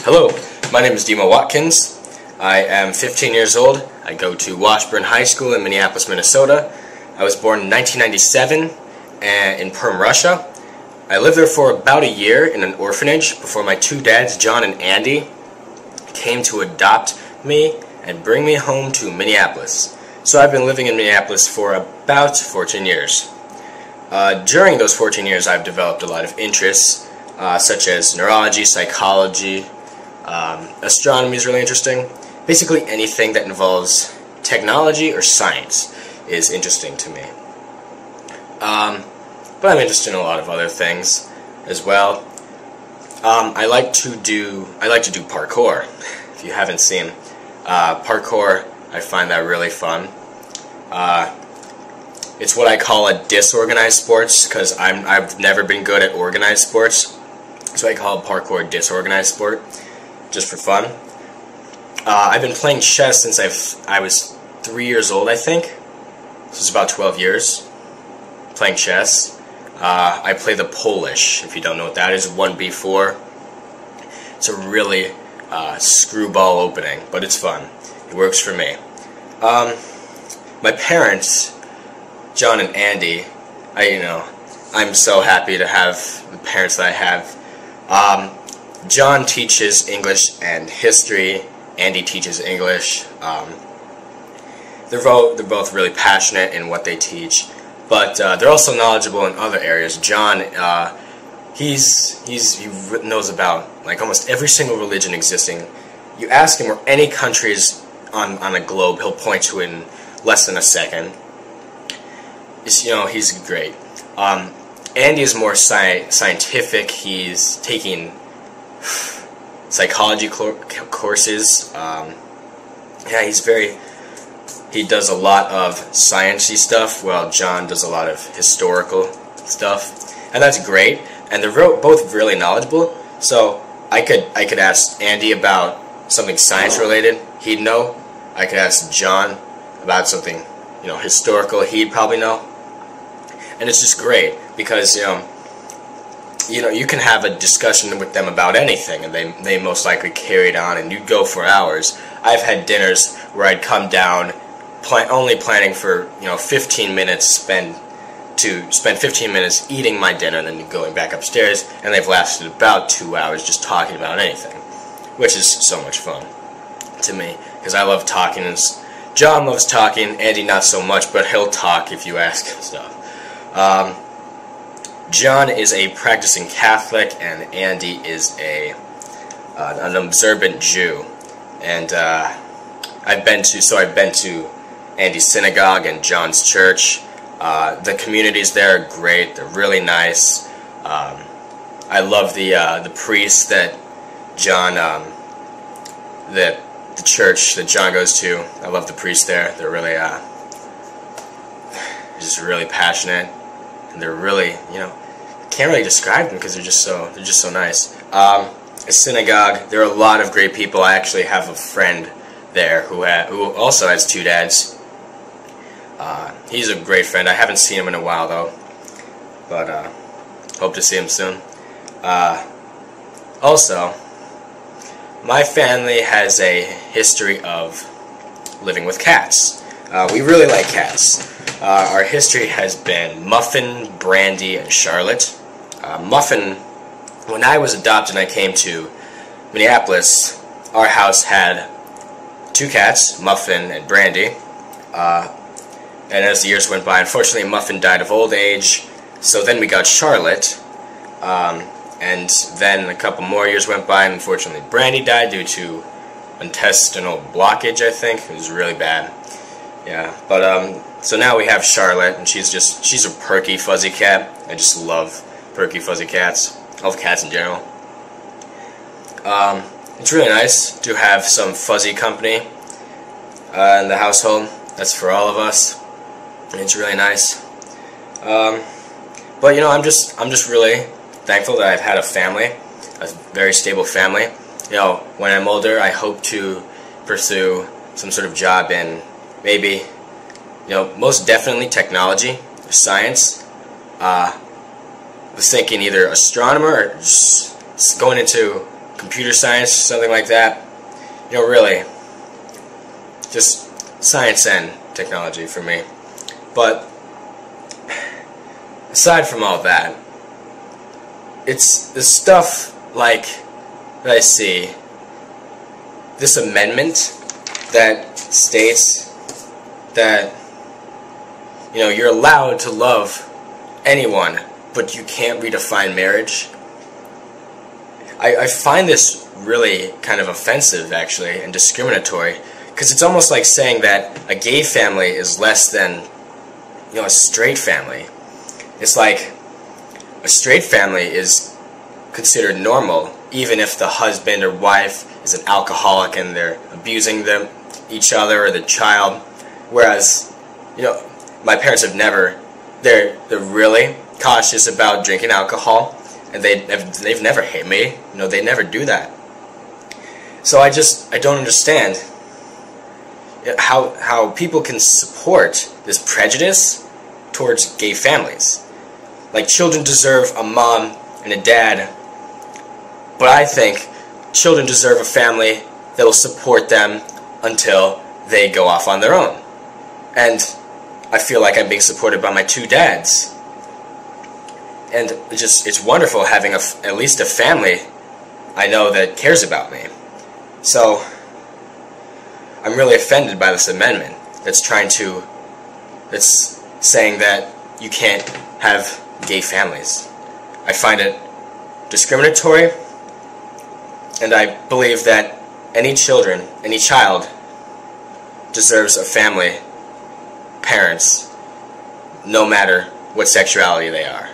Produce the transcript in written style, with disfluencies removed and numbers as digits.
Hello, my name is Dima Watkins. I am 15 years old. I go to Washburn High School in Minneapolis, Minnesota. I was born in 1997 in Perm, Russia. I lived there for about a year in an orphanage before my two dads, John and Andy, came to adopt me and bring me home to Minneapolis. So I've been living in Minneapolis for about 14 years. During those 14 years, I've developed a lot of interests, such as neurology, psychology. Astronomy is really interesting. Basically anything that involves technology or science is interesting to me. But I'm interested in a lot of other things as well. I like to do parkour. If you haven't seen parkour, I find that really fun. It's what I call a disorganized sports, because I've never been good at organized sports, so I call parkour a disorganized sport, just for fun. I've been playing chess since I was 3 years old, I think. So it's about 12 years playing chess. I play the Polish, if you don't know what that is, 1b4. It's a really screwball opening, but it's fun. It works for me. My parents, John and Andy, I'm so happy to have the parents that I have. John teaches English and history. Andy teaches English. They're both really passionate in what they teach, but they're also knowledgeable in other areas. John, he knows about like almost every single religion existing. You ask him where any country is on a globe, he'll point to it in less than a second. He's great. Andy is more scientific. He's taking psychology courses. He does a lot of sciencey stuff, while John does a lot of historical stuff, and that's great. And they're both really knowledgeable. So I could ask Andy about something science related, he'd know. I could ask John about something historical, he'd probably know. And it's just great because you can have a discussion with them about anything, and they most likely carry it on, and you'd go for hours. I've had dinners where I'd come down only planning for 15 minutes, spend 15 minutes eating my dinner and then going back upstairs, and they've lasted about 2 hours just talking about anything, which is so much fun to me because I love talking. John loves talking, Andy not so much, but he'll talk if you ask him stuff. John is a practicing Catholic, and Andy is an observant Jew. And I've been to Andy's synagogue and John's church. The communities there are great. They're really nice. I love the priest that John the church that John goes to. I love the priest there. They're really just really passionate. They're really, can't really describe them because they're just so nice. A synagogue, there are a lot of great people. I actually have a friend there who also has two dads. He's a great friend. I haven't seen him in a while though, but hope to see him soon. Also, my family has a history of living with cats. We really like cats. Our history has been Muffin, Brandy, and Charlotte. Muffin, when I was adopted and I came to Minneapolis, our house had two cats, Muffin and Brandy. And as the years went by, unfortunately Muffin died of old age, so then we got Charlotte. And then a couple more years went by, and unfortunately Brandy died due to intestinal blockage, I think. It was really bad. Yeah, but so now we have Charlotte, and she's a perky, fuzzy cat. I just love perky, fuzzy cats. I love cats in general. It's really nice to have some fuzzy company in the household. That's for all of us, and it's really nice. But I'm just really thankful that I've had a family, a very stable family. When I'm older, I hope to pursue some sort of job in maybe, most definitely technology, science. I was thinking either astronomer or just going into computer science, something like that. You know, really, just science and technology for me. But aside from all that, it's the stuff like that I see, this amendment that states that, you know, you're allowed to love anyone, but you can't redefine marriage. I find this really kind of offensive, actually, and discriminatory, because it's almost like saying that a gay family is less than, you know, a straight family. It's like a straight family is considered normal, even if the husband or wife is an alcoholic and they're abusing each other or the child. Whereas, you know, my parents have never, they're really cautious about drinking alcohol, and they've never hit me. You know, they never do that. So I don't understand how people can support this prejudice towards gay families. Like, children deserve a mom and a dad, but I think children deserve a family that will support them until they go off on their own. And I feel like I'm being supported by my two dads. And it's wonderful having at least a family I know that cares about me. So I'm really offended by this amendment that's saying that you can't have gay families. I find it discriminatory, and I believe that any child deserves a family, parents, no matter what sexuality they are.